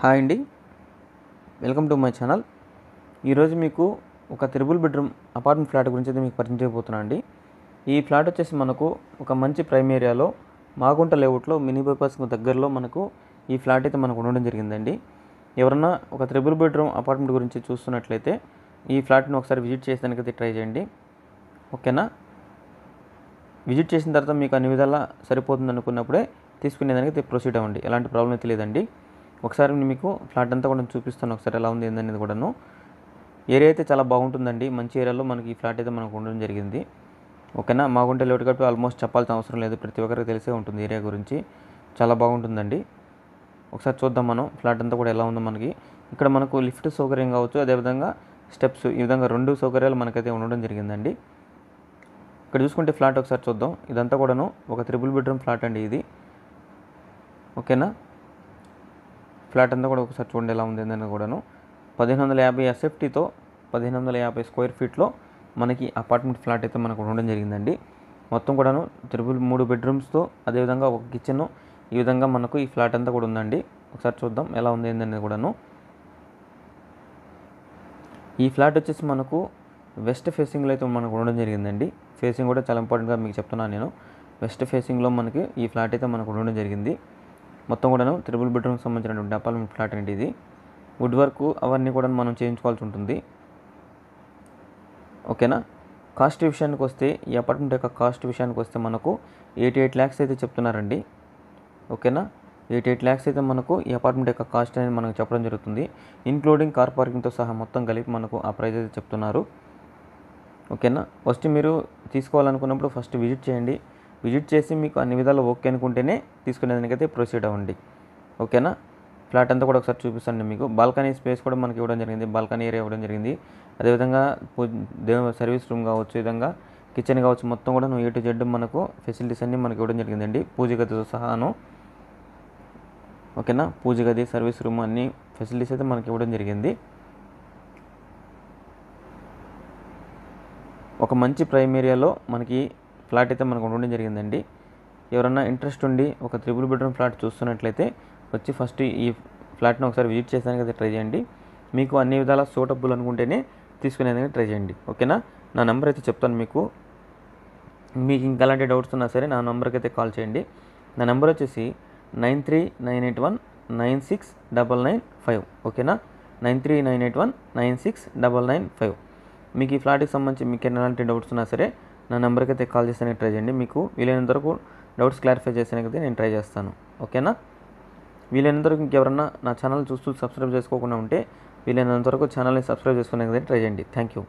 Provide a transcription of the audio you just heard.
Hi అండి, welcome to my channel. ఈరోజు మీకు ఒక త్రిబుల్ బెడ్రూమ్ అపార్ట్మెంట్ ఫ్లాట్ గురించి అయితే మీకు పరిచయం చేయబోతున్నాను అండి. ఈ ఫ్లాట్ వచ్చేసి మనకు ఒక మంచి ప్రైమ్ ఏరియాలో మాగుంట లేఅవుట్లో మినీ బైపాస్కు దగ్గరలో మనకు ఈ ఫ్లాట్ అయితే మనకు ఉండడం జరిగిందండి. ఎవరన్నా ఒక త్రిబుల్ బెడ్రూమ్ అపార్ట్మెంట్ గురించి చూస్తున్నట్లయితే ఈ ఫ్లాట్ని ఒకసారి విజిట్ చేసేదానికైతే ట్రై చేయండి. ఓకేనా? విజిట్ చేసిన తర్వాత మీకు అన్ని విధాలా సరిపోతుంది అనుకున్నప్పుడే తీసుకునేదానికి ప్రొసీడ్ అవ్వండి. ఎలాంటి ప్రాబ్లం అయితే లేదండి. ఒకసారి మీకు ఫ్లాట్ అంతా కూడా చూపిస్తాను, ఒకసారి ఎలా ఉంది ఏందనేది కూడాను. ఏరియా అయితే చాలా బాగుంటుందండి. మంచి ఏరియాలో మనకి ఈ ఫ్లాట్ అయితే మనకు ఉండడం జరిగింది. ఓకేనా? మాగుంట లేఅవుట్ కాబట్టి ఆల్మోస్ట్ చెప్పాల్సిన అవసరం లేదు, ప్రతి ఒక్కరికి తెలిసే ఉంటుంది ఏరియా గురించి. చాలా బాగుంటుందండి. ఒకసారి చూద్దాం మనం ఫ్లాట్ అంతా కూడా ఎలా ఉందో. మనకి ఇక్కడ మనకు లిఫ్ట్ సౌకర్యం కావచ్చు, అదేవిధంగా స్టెప్స్, ఈ విధంగా 2 సౌకర్యాలు మనకైతే ఉండడం జరిగిందండి. ఇక్కడ చూసుకుంటే ఫ్లాట్ ఒకసారి చూద్దాం. ఇదంతా కూడాను ఒక త్రిబుల్ బెడ్రూమ్ ఫ్లాట్ అండి ఇది. ఓకేనా? ఫ్లాట్ అంతా కూడా ఒకసారి చూడండి ఎలా ఉంది ఏందని కూడాను. 1550 ఎస్ఎఫ్టీతో 1550 స్క్వేర్ ఫీట్లో మనకి అపార్ట్మెంట్ ఫ్లాట్ అయితే మనకు ఉండడం జరిగిందండి. మొత్తం కూడాను 3 బెడ్రూమ్స్తో, అదేవిధంగా ఒక కిచెన్, ఈ విధంగా మనకు ఈ ఫ్లాట్ అంతా కూడా ఉందండి. ఒకసారి చూద్దాం ఎలా ఉంది ఏందనేది కూడాను. ఈ ఫ్లాట్ వచ్చేసి మనకు వెస్ట్ ఫేసింగ్లో అయితే మనకు ఉండడం జరిగిందండి. ఫేసింగ్ కూడా చాలా ఇంపార్టెంట్గా మీకు చెప్తున్నాను నేను. వెస్ట్ ఫేసింగ్లో మనకి ఈ ఫ్లాట్ అయితే మనకు ఉండడం జరిగింది. మొత్తం కూడాను త్రిబుల్ బెడ్రూమ్కి సంబంధించినటువంటి అపార్ట్మెంట్ ఫ్లాట్ అండి ఇది. వుడ్ వర్క్ అవన్నీ కూడా మనం చేయించుకోవాల్సి ఉంటుంది. ఓకేనా? కాస్ట్ విషయానికి వస్తే, ఈ అపార్ట్మెంట్ యొక్క కాస్ట్ విషయానికి వస్తే మనకు 88 lakhs అయితే చెప్తున్నారండి. ఓకేనా? 88 lakhs అయితే మనకు ఈ అపార్ట్మెంట్ యొక్క కాస్ట్ అనేది మనకు చెప్పడం జరుగుతుంది. ఇన్క్లూడింగ్ కార్ పార్కింగ్తో సహా మొత్తం కలిపి మనకు ఆ ప్రైస్ అయితే చెప్తున్నారు. ఓకేనా? ఫస్ట్ మీరు తీసుకోవాలనుకున్నప్పుడు ఫస్ట్ విజిట్ చేయండి. విజిట్ చేసి మీకు అన్ని విధాలు ఓకే అనుకుంటేనే తీసుకునేదానికైతే ప్రొసీడ్ అవ్వండి. ఓకేనా? ఫ్లాట్ అంతా కూడా ఒకసారి చూపిస్తాను మీకు. బాల్కనీ స్పేస్ కూడా మనకి ఇవ్వడం జరిగింది, బాల్కనీ ఏరియా ఇవ్వడం జరిగింది. అదేవిధంగా సర్వీస్ రూమ్ కావచ్చు, ఈ విధంగా కిచెన్ కావచ్చు, మొత్తం కూడా A to Z మనకు ఫెసిలిటీస్ అన్నీ మనకి ఇవ్వడం జరిగిందండి, పూజ గదితో సహాను. ఓకేనా? పూజ గది, సర్వీస్ రూమ్ అన్ని ఫెసిలిటీస్ అయితే మనకి ఇవ్వడం జరిగింది. ఒక మంచి ప్రైమ్ ఏరియాలో మనకి ఫ్లాట్ అయితే మనకు ఉండడం జరిగిందండి. ఎవరన్నా ఇంట్రెస్ట్ ఉండి ఒక త్రిబుల్ బెడ్రూమ్ ఫ్లాట్ చూస్తున్నట్లయితే వచ్చి ఫస్ట్ ఈ ఫ్లాట్ని ఒకసారి విజిట్ చేసానికి అయితే ట్రై చేయండి. మీకు అన్ని విధాలా సూటబుల్ అనుకుంటేనే తీసుకునేదానికి ట్రై చేయండి. ఓకేనా? నా నెంబర్ అయితే చెప్తాను మీకు. మీకు ఇంకా ఎలాంటి డౌట్స్ ఉన్నా సరే నా నెంబర్కి అయితే కాల్ చేయండి. నా నెంబర్ వచ్చేసి 9398196995. ఓకేనా? 9398196995. మీకు ఈ ఫ్లాట్కి సంబంధించి మీకు ఎలాంటి డౌట్స్ ఉన్నా సరే నా నెంబర్కి అయితే కాల్ చేసేందుకు ట్రై చేయండి. మీకు వీలైనంత వరకు డౌట్స్ క్లారిఫై చేసేందుకు అయితే నేను ట్రై చేస్తాను. ఓకేనా? వీలైనంత వరకు ఇంకెవరన్నా నా ఛానల్ చూస్తూ సబ్స్క్రైబ్ చేసుకోకుండా ఉంటే వీలైనంత వరకు ఛానల్ని సబ్స్క్రైబ్ చేసుకునేందుకు ట్రై చేయండి. Thank you.